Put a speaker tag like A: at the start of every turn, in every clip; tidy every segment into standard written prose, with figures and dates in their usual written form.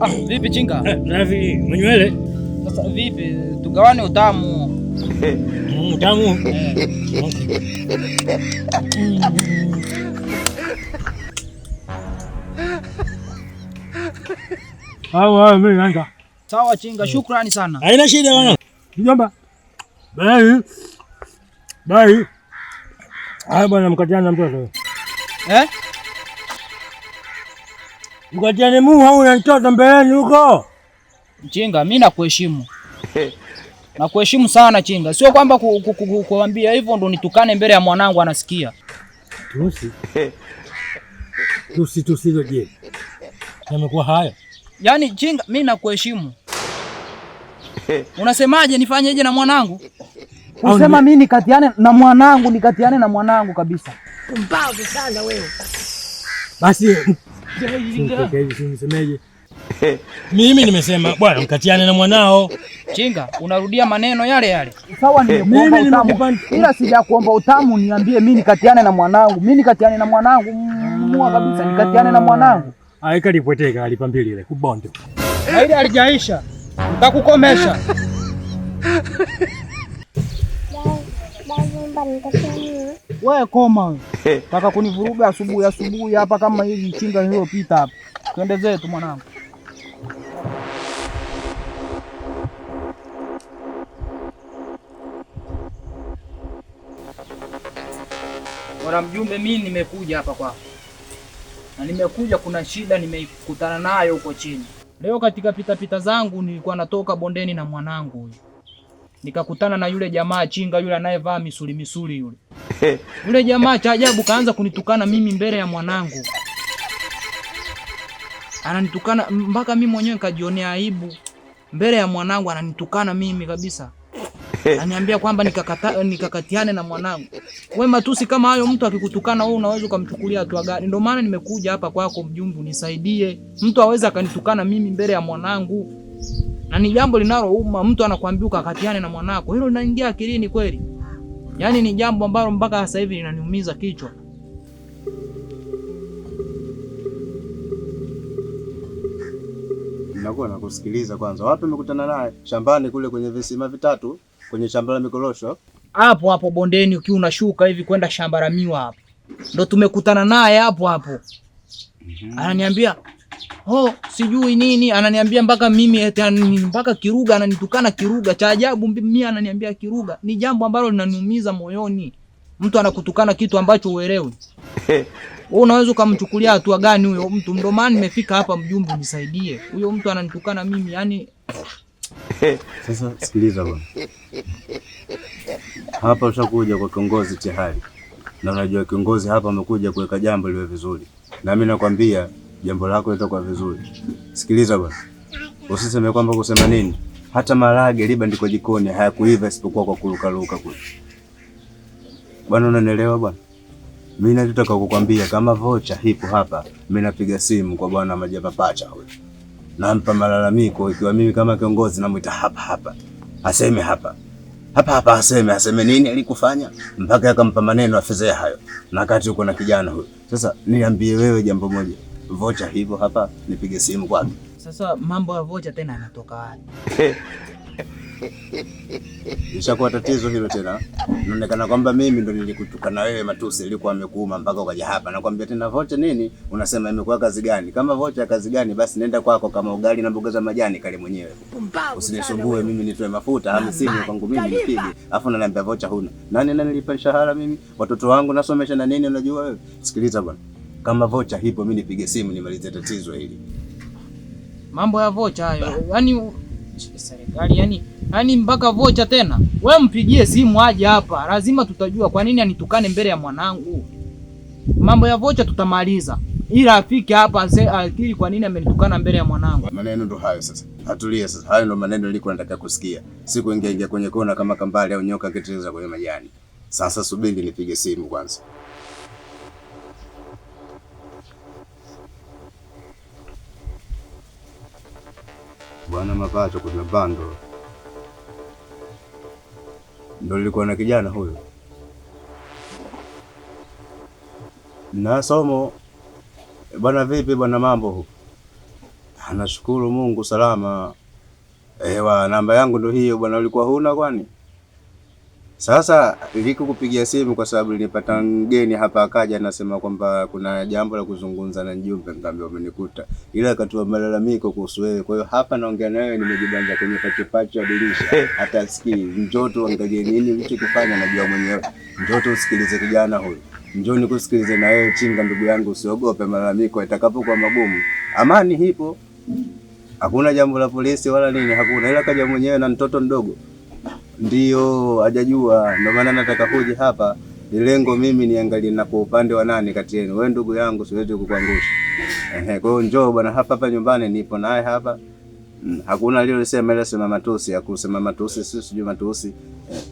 A: Vipi Chinga?
B: Safi, mwenywele.
A: Sasa vipi tugawane utamu?
B: Utamu? Mimi naanza.
A: Sawa Chinga, shukrani sana.
B: Haina shida bwana. Mjomba. Bye. Bwana mkatiana na mtoto. Mkatiane au unanitoa mbeleni huko?
A: Chinga, mimi nakuheshimu. Nakuheshimu sana Chinga. Sio kwamba kuambia hivyo ndo nitukane mbele ya mwanangu anasikia.
B: Tusi je. Yamekuwa haya.
A: Yaani Chinga, mimi nakuheshimu. Unasemaje nifanyeje na mwanangu? Unasema mimi nikatiane na mwanangu kabisa.
C: Mbavu sana wewe.
B: Basi nisemeje? Mimi nimesema bwana mkatiane na mwanao.
A: Chinga, unarudia maneno yale yale. Sawa, nimekuomba utamu. Ila sijakuomba utamu, niambie mimi nikatiane na mwanangu. Mimi nikatiane na mwanangu. Mua kabisa nikatiane na mwanangu.
B: Kalipoteka alipambili ile kubonde.
A: Ile alijaisha. Nitakukomesha. Wewe koma wewe. Taka kunivuruga asubuhi hapa kama hivi Chinga iliyopita hapa. Twende zetu mwanangu. Bwana mjumbe, mimi nimekuja hapa kwako. Na nimekuja kuna shida nimekutana nayo huko chini. Leo katika pita zangu nilikuwa natoka bondeni na mwanangu huyu. Nikakutana na yule jamaa Chinga yule anayevaa misuli yule. Yule jamaa cha ajabu kaanza kunitukana mimi mbele ya mwanangu. Ananitukana mpaka mimi mwenyewe nikajionea aibu. Mbele ya mwanangu ananitukana mimi kabisa. Ananiambia kwamba nikakatiane na mwanangu. Wewe matusi kama hayo mtu akikutukana wewe unaweza kumchukulia hatua gani? Ndio maana nimekuja hapa kwako mjumbe unisaidie. Mtu aweza akanitukana mimi mbele ya mwanangu. Na ni jambo linalouma, mtu anakuambia ukakatiane na mwanako. Hilo linaingia akilini kweli? Yaani ni jambo ambalo mpaka sasa hivi linaniumiza kichwa.
D: Ninakuwa nakusikiliza kwanza. Wapi umekutana naye? Shambani kule kwenye visima vitatu, kwenye shamba la mikorosho.
A: Hapo bondeni ukiwa unashuka hivi kwenda shamba la miwa hapo. Ndio tumekutana naye hapo. Ananiambia, sijui nini, ananiambia mpaka mimi mpaka Kiruga ananitukana Kiruga. Cha ajabu mimi ananiambia Kiruga. Ni jambo ambalo linaniumiza moyoni. Mtu anakutukana kitu ambacho uelewi. Wewe unaweza kumchukulia hatua gani huyo mtu? Ndio maana nimefika hapa mjumbe unisaidie. Huyo mtu ananitukana mimi yani.
D: Sasa sikiliza bwana. Hapa ushakuja kwa kiongozi tayari. Na unajua kiongozi hapa amekuja kuweka jambo liwe vizuri. Na mimi nakwambia jambo lako litakuwa vizuri. Sikiliza bwana. Usiseme kwamba kusema nini? Hata marage libandikwa jikoni hayakuiva isipokuwa kwa kurukaruka kule. Bwana unanielewa bwana? Mimi nataka kukwambia kama vocha hipo hapa, mimi napiga simu kwa bwana Majaba Pacha huyo. Nampa malalamiko ikiwa mimi kama kiongozi namuita hapa. Aseme hapa. Hapa aseme nini alikufanya mpaka akampa maneno afezea hayo. Na kati uko na kijana huyo. Sasa niambie wewe jambo moja. Vocha hivyo hapa nipige simu kwake.
A: Sasa mambo ya vocha tena yanatoka wapi?
D: Ishakuwa tatizo hilo tena. Inaonekana kwamba mimi ndo nilikutukana wewe matusi ilikuwa amekuuma mpaka ukaja hapa. Nakwambia tena vocha nini? Unasema imekuwa kazi gani? Kama vocha kazi gani basi nenda kwako kama ugali na mboga za majani kale mwenyewe. Usinisumbue mimi nitoe mafuta ama simu kwangu mimi nipige. Alafu unaniambia vocha huna. Nani nilipa mshahara mimi? Watoto wangu nasomesha na nini unajua wewe? Sikiliza bwana. Kama vocha hipo mimi nipige simu nimalize tatizo hili.
A: Mambo ya vocha hayo. Yaani serikali yani mpaka vocha tena. Wewe mpigie simu aje hapa. Lazima tutajua kwa nini anitukane mbele ya mwanangu. Mambo ya vocha tutamaliza. Ila afike hapa akili kwa nini amenitukana mbele ya mwanangu.
D: Maneno ndo hayo sasa. Atulie sasa. Hayo ndo maneno nilikuwa nataka kusikia. Siku ingia kwenye kona kama kambale au nyoka kiteleza kwenye majani. Sasa subiri nipige simu kwanza. Bwana Mapacha kuna bando. Ndio nilikuwa na kijana huyo. Na somo bwana vipi bwana mambo huko? Nashukuru Mungu salama. Ewa, namba yangu ndo hiyo bwana, ulikuwa huna kwani? Sasa nilikupigia simu kwa sababu nilipata mgeni hapa akaja anasema kwamba kuna jambo la kuzungumza na mjumbe, nikamwambia umenikuta. Ila akatoa malalamiko kuhusu wewe. Kwa hiyo hapa naongea na wewe, nimejibanja kwenye pacho ya dirisha. Hata sikii, njoo tu angalie nini ulichokifanya, najua mwenyewe. Njoo tu usikilize kijana huyu. Njoo nikusikilize na wewe Chinga ndugu yangu, usiogope malalamiko yatakapokuwa magumu. Amani hipo. Hakuna jambo la polisi wala nini, hakuna. Ila kaja mwenyewe na mtoto mdogo. Ndio hajajua, ndio maana nataka kuja hapa. Ni lengo mimi niangalie na kwa upande wa nani kati yenu. Wewe ndugu yangu siwezi kukuangusha. Kwa hiyo njoo bwana, hapa nyumbani nipo naye hapa. Hakuna aliyosema ile sema matusi, hakusema matusi, sijui matusi.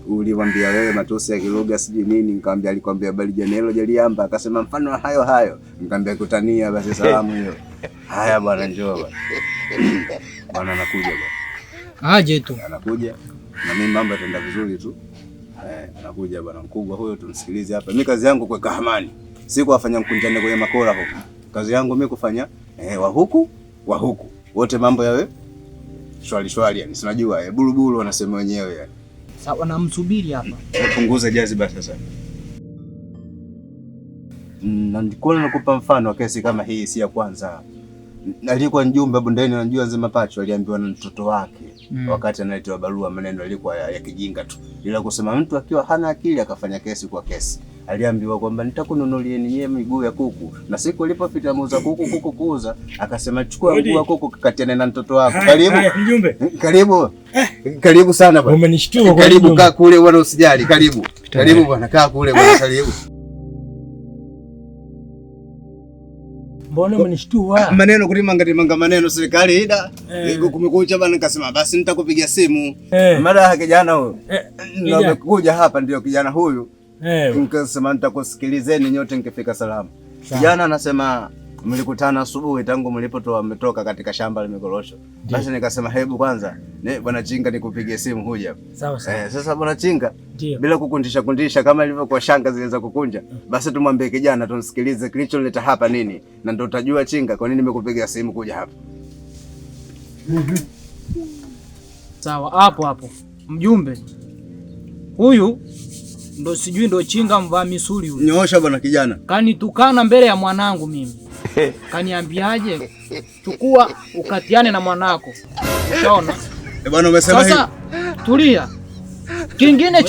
D: Ulimwambia wewe matusi ya kilugha sijui nini, nikamwambia alikwambia bali janelo jaliamba, akasema mfano hayo. Nikamwambia kutania basi salamu hiyo. Haya bwana, njoo bwana. Bwana anakuja bwana.
A: Aje tu.
D: Anakuja. Na mimi mambo yataenda vizuri tu. Anakuja bwana mkubwa huyo, tumsikilize hapa. Mimi kazi yangu kuweka amani. Si kuwafanya mkunjane kwenye makora huko. Kazi yangu mimi kufanya wa huku. Wote mambo yawe shwari yani. Sinajua bulubulu wanasema wenyewe yani.
A: Sawa, namsubiri hapa.
D: Punguza jaziba sasa. Na ndiko nakupa mfano wa kesi kama hii si ya kwanza. Alikuwa mjumbe bondeni anajua nzima pacho, aliambiwa na mtoto wake wakati anaitoa barua, maneno yalikuwa ya kijinga tu. Ila kusema mtu akiwa hana akili akafanya kesi kwa kesi. Aliambiwa kwamba nitakununulieni nyie miguu ya kuku. Na siku alipofika muuza kuku kuuza, akasema chukua mguu wa kuku katiane na mtoto wako. Karibu
B: mjumbe.
D: Karibu sana bwana.
B: Umenishtua.
D: Karibu, kaa kule bwana, usijali. Karibu bwana, kaa kule bwana, karibu.
B: Mbona umenishtua?
D: Maneno kulimanga maneno serikali ida. Kumekucha bwana, nikasema basi nitakupigia simu. Mara kijana huyo. Ndio amekuja hapa, ndio kijana huyu. Nikasema nitakusikilizeni nyote nikifika salama. Kijana anasema mlikutana asubuhi tangu mlipotoka katika shamba la migorosho. Basi nikasema hebu kwanza bwana Chinga nikupigie simu huja.
B: Sawa.
D: Sasa bwana Chinga bila kukundisha kama ilivyokuwa shanga ziliweza kukunja, basi tumwambie kijana tumsikilize kilicholeta hapa nini, na ndio utajua Chinga kwa nini nimekupigia simu kuja hapa.
A: Sawa, hapo mjumbe huyu ndo sijui ndo Chinga mvaa misuli huyu.
D: Nyoosha bwana kijana.
A: Kanitukana mbele ya mwanangu mimi. Kaniambiaje? Chukua ukatiane na mwanako. Unaona?
D: Bwana umesema hivi.
A: Sasa tulia. Kingine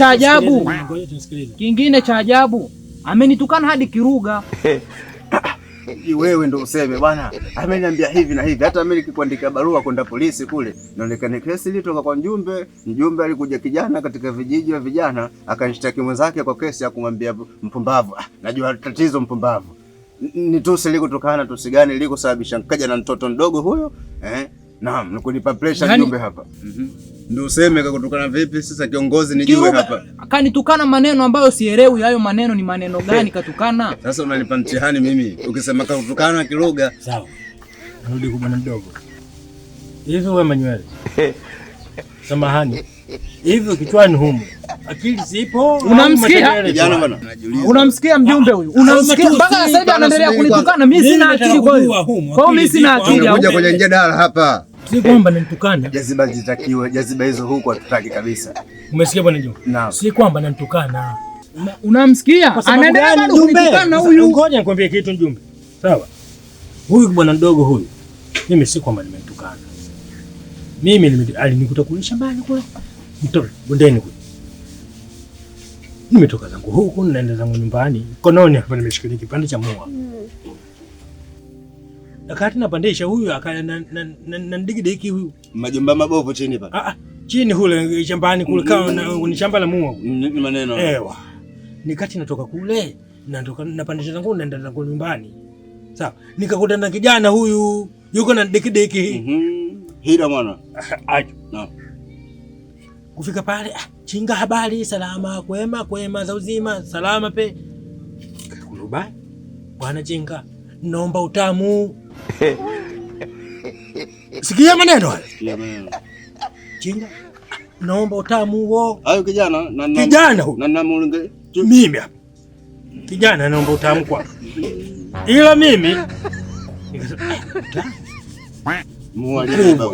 A: cha ajabu. Amenitukana hadi kiruga.
D: Wewe ndo useme bwana, ameniambia hivi na hivi. Hata mimi nikikuandikia barua kwenda polisi kule, naonekana kesi ilitoka kwa mjumbe alikuja kijana katika vijiji vya vijana, akanishtaki mwenzake kwa kesi ya kumwambia mpumbavu. Najua tatizo mpumbavu. Ni tusi likutokana tusi gani lilikosababisha nikaja na mtoto mdogo huyo? Naam, nikunipa pressure mjumbe hapa. Ndio useme kutokana vipi sasa kiongozi nijue hapa.
A: Akanitukana maneno ambayo sielewi, hayo maneno ni maneno gani katukana?
D: Sasa unanipa mtihani mimi. Ukisema kutukana kilugha.
B: Sawa. Narudi kwa bwana mdogo. Hivi wewe manywele. Samahani. Hivi kichwani humu. Akili zipo.
A: Unamsikia?
D: Kijana bwana.
A: Unamsikia mjumbe huyu? Unamsikia mpaka sasa hivi anaendelea kunitukana. Mimi sina akili kwa hiyo. Kwa mimi sina akili.
D: Kuja kwenye mjadala hapa.
B: Si kwamba nanitukana.
D: Jaziba zitakiwa, jaziba hizo huko hatutaki kabisa.
B: Umesikia bwana Juma?
D: Naam.
B: Si kwamba nanitukana.
A: Unamsikia? Anaendelea bado kunitukana huyu.
B: Ngoja nikwambie kitu mjumbe. Sawa. Huyu bwana mdogo huyu. Mimi si kwamba nimenitukana. Mimi alinikuta kule shambani kule. Mtoto bondeni kule. Nimetoka zangu huku naenda zangu nyumbani. Kononi hapa nimeshikilia kipande cha mua. Wakati napandisha huyu na ndigidiki huyu.
D: Majumba mabovu chini hapa.
B: Chini kule shambani kule kama ni shamba la mua.
D: Ni maneno.
B: Ewa. Nikati natoka kule, natoka napandisha zangu naenda zangu nyumbani. Sawa. Nikakuta na kijana huyu yuko na dikidiki.
D: Hila mwana.
B: Aje.
D: Naam.
B: Kufika pale, Chinga habari, salama, kwema za uzima, salama pe. Kulubai. Bwana Chinga, naomba utamu. Sikia maneno haya.
D: Sikia maneno.
B: Chinga, naomba utamu huo.
D: Hayo kijana
B: kijana huyo.
D: Na mulunge.
B: Mimi hapa. Kijana naomba utamu kwa. Ila mimi nikasema
D: Muua alibeba.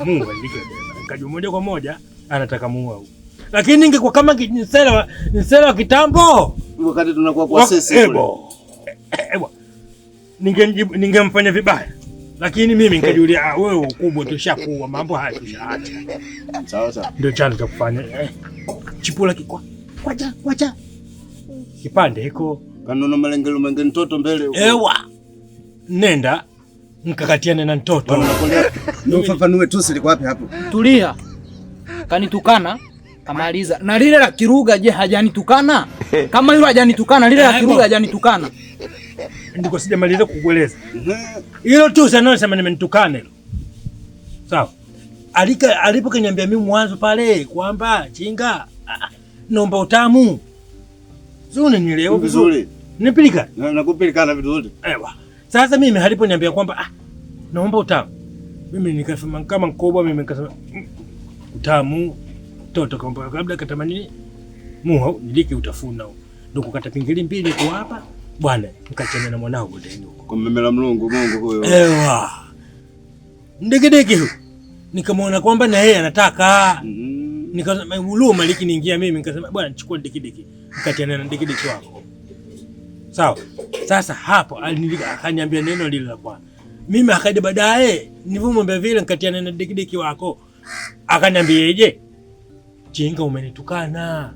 B: Mungu alikebeba. Kajua moja kwa moja anataka muua huyu. Lakini ningekuwa kama nisela wa kitambo
D: Wakati tunakuwa kwa sisi kule.
B: Ningemfanya vibaya. Lakini mimi nikajulia wewe ukubwa tushakuwa mambo haya tushaacha.
D: Sawa.
B: Ndio chanzo cha kufanya. Chipula kikwa. Wacha. Kipande hiko.
D: Kanono malengelo mengine mtoto mbele huko.
B: Ewa. Nenda mkakatiane na mtoto.
D: Ndio ufafanue tu liko wapi hapo?
A: Tulia. Kanitukana kamaliza. Na lile la Kiruga je hajanitukana? Kama hilo hajanitukana, lile la Kiruga hajanitukana.
B: Ndiko sijamaliza kukueleza. Hilo tu sana sema nimenitukana hilo. Sawa. Alipokaniambia mimi mwanzo pale kwamba Chinga naomba utamu. Sio unanielewa vizuri. Nipilika.
D: Nakupilika vizuri.
B: Ewa. Sasa mimi aliponiambia kwamba naomba utamu. Mimi nikasema kama mkubwa mimi nikasema utamu mtoto kwamba labda katamani muho nilike utafuna. Ndio kukata pingili mbili kwa hapa. Bwana, nikachana na mwanao ndani huko.
D: Kummemela Mungu huyo.
B: Ewa. Ndegedege huyo. Nikamwona kwamba na yeye anataka. Nikasema uluma likiniingia mimi nikasema bwana chukua ndegedege. Nikachana na ndegedege wako. Sawa. Sasa hapo akaniambia neno lile la Bwana. Mimi akaja baadaye nilipomwambia vile nikatiana na ndegedege wako. Akaniambieje? Chinga umenitukana.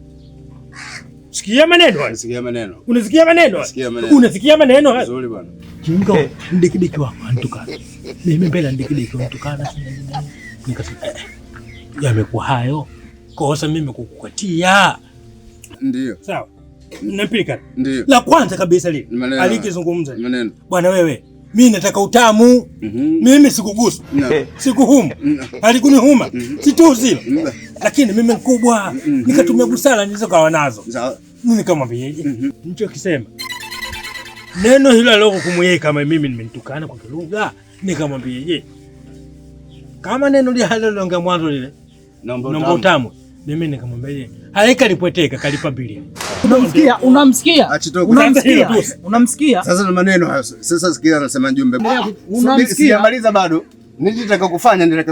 B: Sikia maneno.
D: Unasikia maneno?
B: Unasikia maneno?
D: Nzuri bwana.
B: Chinga ndikidiki wako antukana. Mimi mbele ndikidiki antukana. Nikasema yamekuwa hayo. Kosa mimi kukukatia.
D: Ndio.
B: Sawa. Napika.
D: Ndio.
B: La kwanza kabisa lile. Alikizungumza.
D: Maneno.
B: Bwana wewe, mimi nataka utamu. Mimi sikugusa. Sikuhuma. Alikunihuma. Situzile. Lakini mimi mkubwa. Nikatumia busara nilizokuwa nazo.
D: Sawa.
B: Nikamwambiaje? Nichokisema. Neno hilo aloko kumweka kama mimi nimenitukana kwa Kiruga, nikamwambiaje? Kama neno lile halilonga mwanzo lile. Naomba utamu. Mimi nikamwambiaje? Haika lipweteka kalipa bili.
A: Unamsikia?
D: Sasa na maneno hayo. Sasa sikia anasema Njumbe. Sijamaliza bado. Nilitaka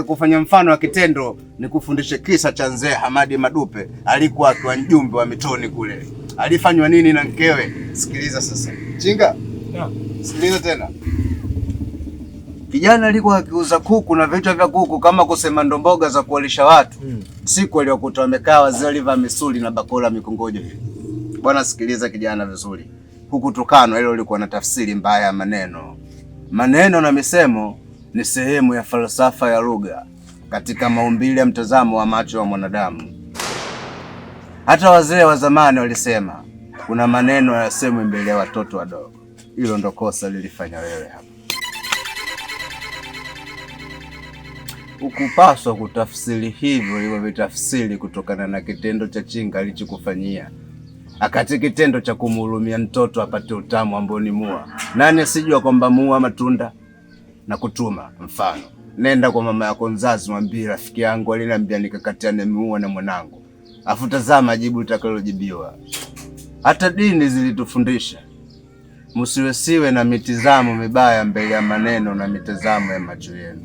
D: kufanya mfano wa kitendo nikufundishe kisa cha Mzee Hamadi Madupe alikuwa akiwa mjumbe wa mitoni kule. Alifanywa nini na mkewe? Sikiliza sasa. Chinga. Sikiliza tena. Kijana alikuwa akiuza kuku na vichwa vya kuku kama kusema ndomboga za kuwalisha watu. Siku aliyokuta wamekaa wazee walivaa misuli na bakola mikongojo hivi. Bwana sikiliza kijana vizuri. Huku tukano hilo lilikuwa na tafsiri mbaya ya maneno. Maneno na misemo ni sehemu ya falsafa ya lugha katika maumbile ya mtazamo wa macho wa mwanadamu. Hata wazee wa zamani walisema kuna maneno yasemwe mbele ya watoto wadogo. Hilo ndo kosa lilifanya wewe hapa. Ukupaswa kutafsiri hivyo ulivyotafsiri kutokana na kitendo cha Chinga alichokufanyia. Akati kitendo cha kumhurumia mtoto apate utamu ambao ni mua. Nani asijua kwamba mua matunda? Na kutuma mfano. Nenda kwa mama yako mzazi mwambie rafiki yangu aliniambia nikakatiane mua na mwanangu. Afu tazama jibu litakalojibiwa. Hata dini zilitufundisha msiwesiwe na mitazamo mibaya mbele ya maneno na mitazamo ya macho yenu.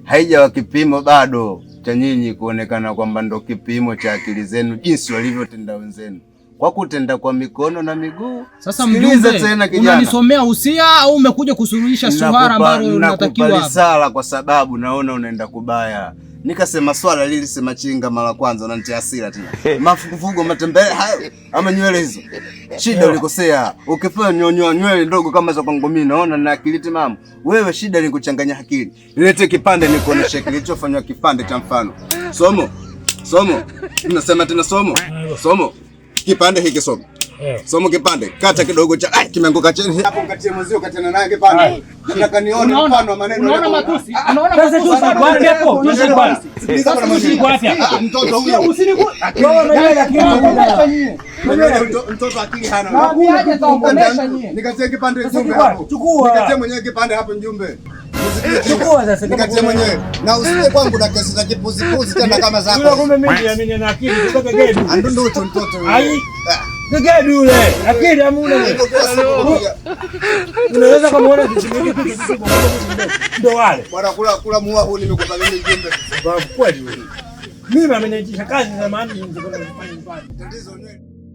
D: Haijawa kipimo bado cha nyinyi kuonekana kwamba ndo kipimo cha akili zenu jinsi walivyotenda wenzenu kwa kutenda kwa mikono na miguu.
A: Sasa Mjumbe, unanisomea usia au umekuja kusuluhisha swala ambalo unatakiwa hapa?
D: Sala kwa sababu naona unaenda kubaya. Nikasema swala lili sema Chinga mara kwanza unanitia hasira tena. Mafukufugo matembele hayo ama nywele hizo. Shida ulikosea. Ukifanya nyonyoa nywele ndogo kama za kwangu mimi naona na akili timamu. Wewe shida ni kuchanganya akili. Nilete kipande nikuoneshe kilichofanywa kipande cha mfano. Somo. Tunasema tena somo. Kipande hiki somo. Somo kipande. Kata kidogo cha kimeanguka chini. Hapo katie mwenzio katana naye kipande. Nataka nione mfano wa maneno.
A: Unaona matusi? Unaona matusi wapi hapo?
D: Mtoto huyo. Mtoto akili hana.
A: Naambiaje taonesha nyie.
D: Nikatie kipande Njumbe hapo. Nikatie mwenyewe kipande hapo Njumbe.
B: Chukua sasa
D: nikatie mwenyewe. Na usije kwangu na kesi za kipuzi tena kama zako.
B: Wewe kumbe mimi na akili kutoka gani?
D: Andundu mtoto huyo.
B: Gege yule. Lakini hamuna. Unaweza kumuona kisimiki ndo wale.
E: Bwana kula muua huu nimekupa mimi jembe.
B: Kwa kweli wewe. Mimi ameniitisha kazi za maana ningekuwa nafanya nyumbani.
E: Tatizo nini?